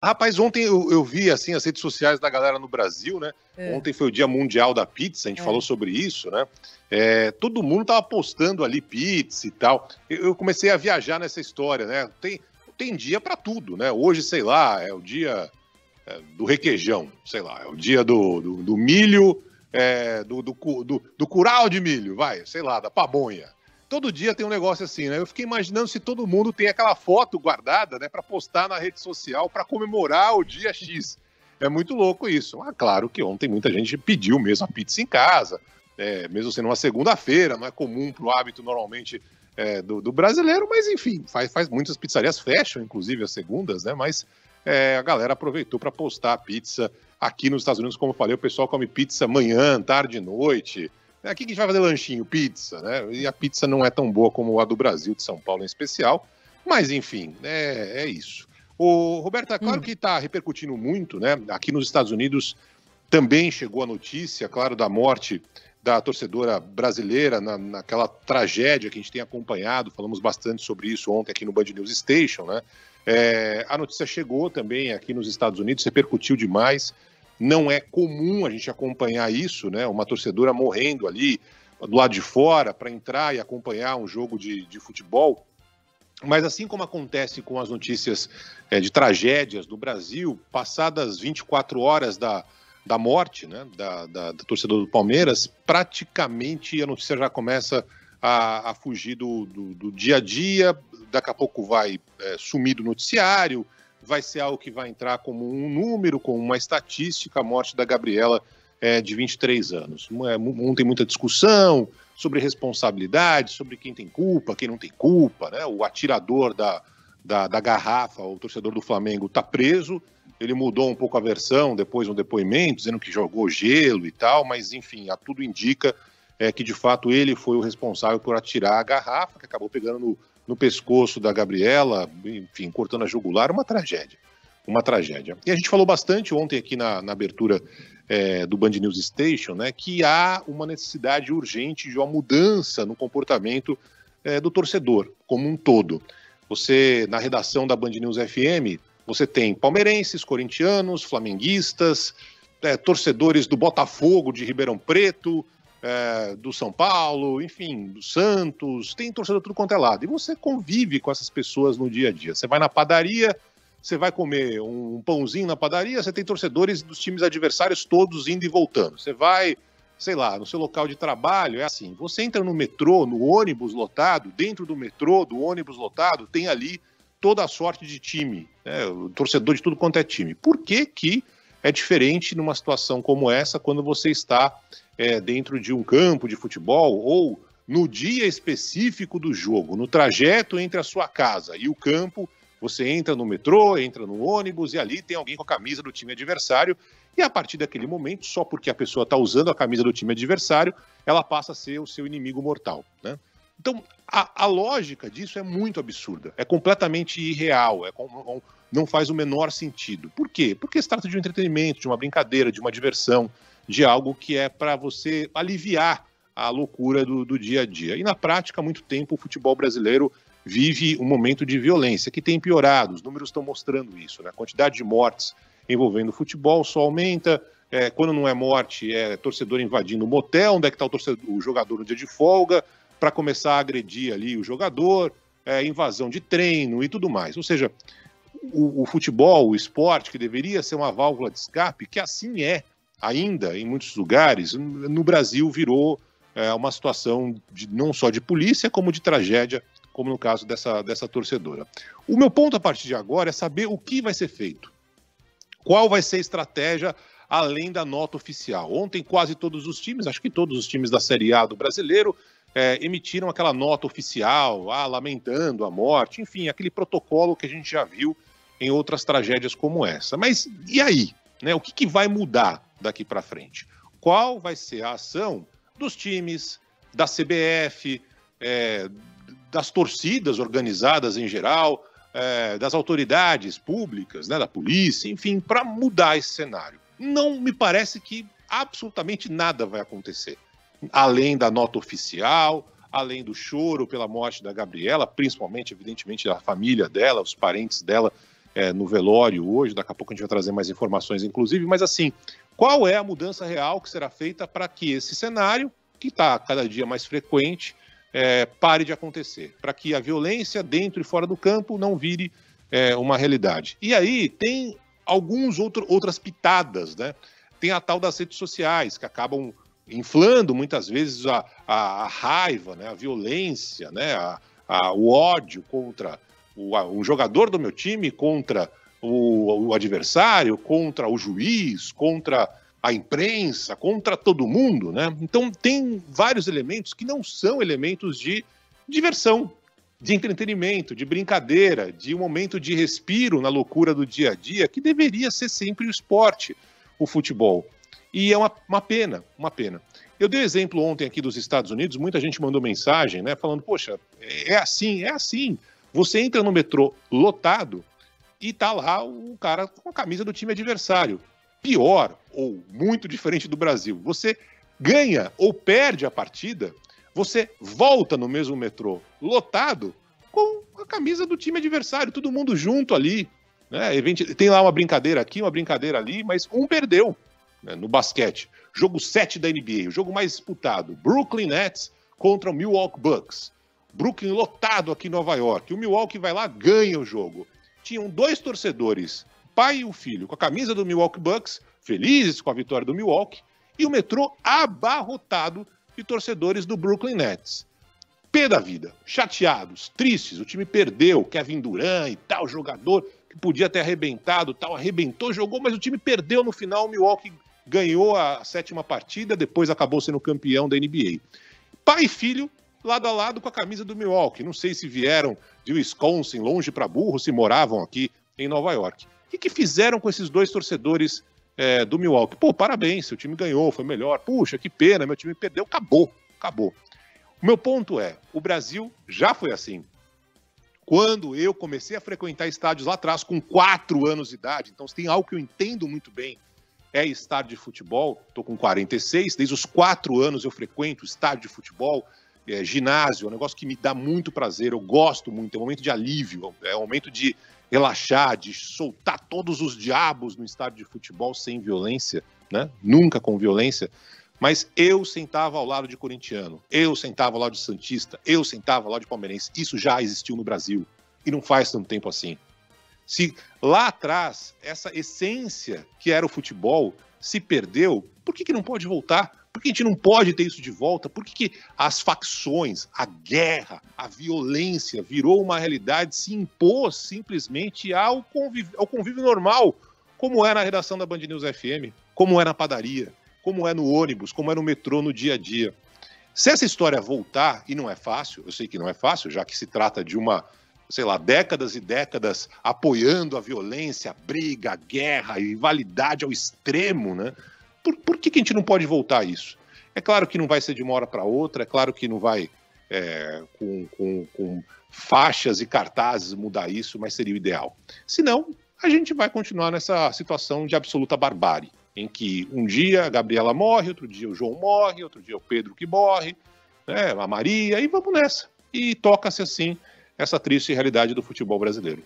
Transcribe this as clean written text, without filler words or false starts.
Rapaz, ontem eu vi assim as redes sociais da galera no Brasil, né? É, Ontem foi o Dia Mundial da Pizza, a gente falou é. sobre isso, né? Todo mundo tava postando ali pizza e tal. Eu comecei a viajar nessa história, né? Tem dia para tudo, né? Hoje, sei lá, é o dia do requeijão, sei lá, é o dia do milho, do curau de milho, vai, sei lá, da pamonha. Todo dia tem um negócio assim, né? Eu fiquei imaginando se todo mundo tem aquela foto guardada, né, para postar na rede social para comemorar o dia X. É muito louco isso. Ah, claro que ontem muita gente pediu mesmo a pizza em casa, mesmo sendo uma segunda-feira, não é comum para o hábito normalmente do brasileiro, mas enfim, faz muitas pizzarias fecham, inclusive as segundas, né? Mas a galera aproveitou para postar a pizza. Aqui nos Estados Unidos, como eu falei, o pessoal come pizza manhã, tarde e noite. Aqui que a gente vai fazer lanchinho, pizza, né? E a pizza não é tão boa como a do Brasil, de São Paulo em especial. Mas, enfim, é isso. O Roberto, é claro Hum. que está repercutindo muito, né? Aqui nos Estados Unidos também chegou a notícia, claro, da morte da torcedora brasileira naquela tragédia que a gente tem acompanhado. Falamos bastante sobre isso ontem aqui no Band News Station, né? A notícia chegou também aqui nos Estados Unidos, repercutiu demais. Não é comum a gente acompanhar isso, né? Uma torcedora morrendo ali do lado de fora para entrar e acompanhar um jogo de futebol. Mas assim como acontece com as notícias de tragédias no Brasil, passadas 24 horas da morte, né, da torcedora do Palmeiras, praticamente a notícia já começa a fugir do dia a dia, daqui a pouco vai sumir do noticiário, vai ser algo que vai entrar como um número, como uma estatística, a morte da Gabriela de 23 anos. Tem muita discussão sobre responsabilidade, sobre quem tem culpa, quem não tem culpa, né? O atirador da garrafa, o torcedor do Flamengo, está preso. Ele mudou um pouco a versão depois no depoimento, dizendo que jogou gelo e tal, mas enfim, tudo indica que de fato ele foi o responsável por atirar a garrafa, que acabou pegando no pescoço da Gabriela, enfim, cortando a jugular, uma tragédia. Uma tragédia. E a gente falou bastante ontem aqui na abertura do Band News Station, né, que há uma necessidade urgente de uma mudança no comportamento do torcedor como um todo. Você, na redação da Band News FM, você tem palmeirenses, corintianos, flamenguistas, torcedores do Botafogo de Ribeirão Preto, do São Paulo, enfim, do Santos, tem torcedor tudo quanto é lado. E você convive com essas pessoas no dia a dia. Você vai na padaria, você vai comer um pãozinho na padaria, você tem torcedores dos times adversários todos indo e voltando. Você vai, sei lá, no seu local de trabalho, é assim, você entra no metrô, no ônibus lotado, dentro do metrô, do ônibus lotado, tem ali toda a sorte de time, né? O torcedor de tudo quanto é time. Por que que é diferente numa situação como essa quando você está dentro de um campo de futebol ou no dia específico do jogo, no trajeto entre a sua casa e o campo? Você entra no metrô, entra no ônibus e ali tem alguém com a camisa do time adversário e a partir daquele momento, só porque a pessoa está usando a camisa do time adversário, ela passa a ser o seu inimigo mortal, né? Então, a lógica disso é muito absurda, é completamente irreal, não faz o menor sentido. Por quê? Porque se trata de um entretenimento, de uma brincadeira, de uma diversão, de algo que é para você aliviar a loucura do dia a dia. E na prática, há muito tempo, o futebol brasileiro vive um momento de violência que tem piorado, os números estão mostrando isso, né? A quantidade de mortes envolvendo o futebol só aumenta, quando não é morte, é torcedor invadindo o motel, onde é que está o jogador no dia de folga, para começar a agredir ali o jogador, invasão de treino e tudo mais. Ou seja, o futebol, o esporte, que deveria ser uma válvula de escape, que assim é ainda em muitos lugares, no Brasil virou uma situação não só de polícia, como de tragédia, como no caso dessa torcedora. O meu ponto a partir de agora é saber o que vai ser feito. Qual vai ser a estratégia além da nota oficial? Ontem quase todos os times, acho que todos os times da Série A do Brasileiro, emitiram aquela nota oficial, lamentando a morte, enfim, aquele protocolo que a gente já viu em outras tragédias como essa. Mas e aí? Né? O que vai mudar daqui para frente? Qual vai ser a ação dos times, da CBF, das torcidas organizadas em geral, das autoridades públicas, né, da polícia, enfim, para mudar esse cenário? Não me parece que absolutamente nada vai acontecer. Além da nota oficial, além do choro pela morte da Gabriela, principalmente, evidentemente, a família dela, os parentes dela, no velório hoje, daqui a pouco a gente vai trazer mais informações, inclusive, mas assim, qual é a mudança real que será feita para que esse cenário, que está cada dia mais frequente, pare de acontecer, para que a violência dentro e fora do campo não vire uma realidade. E aí tem outras pitadas, né? Tem a tal das redes sociais, que acabam inflando muitas vezes a raiva, né? A violência, né? O ódio contra o jogador do meu time, contra o adversário, contra o juiz, contra a imprensa, contra todo mundo, né? Então tem vários elementos que não são elementos de diversão, de entretenimento, de brincadeira, de um momento de respiro na loucura do dia a dia, que deveria ser sempre o esporte, o futebol. E é uma pena, uma pena. Eu dei exemplo ontem aqui dos Estados Unidos, muita gente mandou mensagem, né, falando, poxa, é assim. Você entra no metrô lotado e tá lá o cara com a camisa do time adversário. Pior, ou muito diferente do Brasil, você ganha ou perde a partida, você volta no mesmo metrô lotado com a camisa do time adversário, todo mundo junto ali, né? Tem lá uma brincadeira aqui, uma brincadeira ali, mas um perdeu, né, no basquete. Jogo 7 da NBA, o jogo mais disputado, Brooklyn Nets contra o Milwaukee Bucks. Brooklyn lotado aqui em Nova York, o Milwaukee vai lá, ganha o jogo. Tinham 2 torcedores, pai e o filho, com a camisa do Milwaukee Bucks, felizes com a vitória do Milwaukee, e o metrô abarrotado de torcedores do Brooklyn Nets. Pé da vida, chateados, tristes, o time perdeu, Kevin Durant e tal, jogador que podia ter arrebentado, tal, arrebentou, jogou, mas o time perdeu no final, o Milwaukee ganhou a 7ª partida, depois acabou sendo campeão da NBA. Pai e filho, lado a lado com a camisa do Milwaukee, não sei se vieram de Wisconsin, longe para burro, se moravam aqui em Nova York. O que fizeram com esses 2 torcedores do Milwaukee? Pô, parabéns, seu time ganhou, foi melhor. Puxa, que pena, meu time perdeu, acabou. O meu ponto é, o Brasil já foi assim. Quando eu comecei a frequentar estádios lá atrás, com 4 anos de idade, então se tem algo que eu entendo muito bem, é estádio de futebol, estou com 46, desde os 4 anos eu frequento estádio de futebol, ginásio, é um negócio que me dá muito prazer, eu gosto muito, é um momento de alívio, é um momento de relaxar, de soltar todos os diabos no estádio de futebol sem violência, né? Nunca com violência, mas eu sentava ao lado de corintiano, eu sentava ao lado de santista, eu sentava ao lado de palmeirense, isso já existiu no Brasil, e não faz tanto tempo assim. Se lá atrás, essa essência que era o futebol se perdeu, por que não pode voltar? Por que a gente não pode ter isso de volta? Por que as facções, a guerra, a violência virou uma realidade, se impôs simplesmente ao convívio normal, como é na redação da Band News FM, como é na padaria, como é no ônibus, como é no metrô no dia a dia. Se essa história voltar, e não é fácil, eu sei que não é fácil, já que se trata de décadas e décadas apoiando a violência, a briga, a guerra, a rivalidade ao extremo, né? Por que a gente não pode voltar a isso? É claro que não vai ser de uma hora para outra, é claro que não vai com faixas e cartazes mudar isso, mas seria o ideal. Senão, a gente vai continuar nessa situação de absoluta barbárie, em que um dia a Gabriela morre, outro dia o João morre, outro dia o Pedro que morre, né, a Maria, e vamos nessa. E toca-se assim essa triste realidade do futebol brasileiro.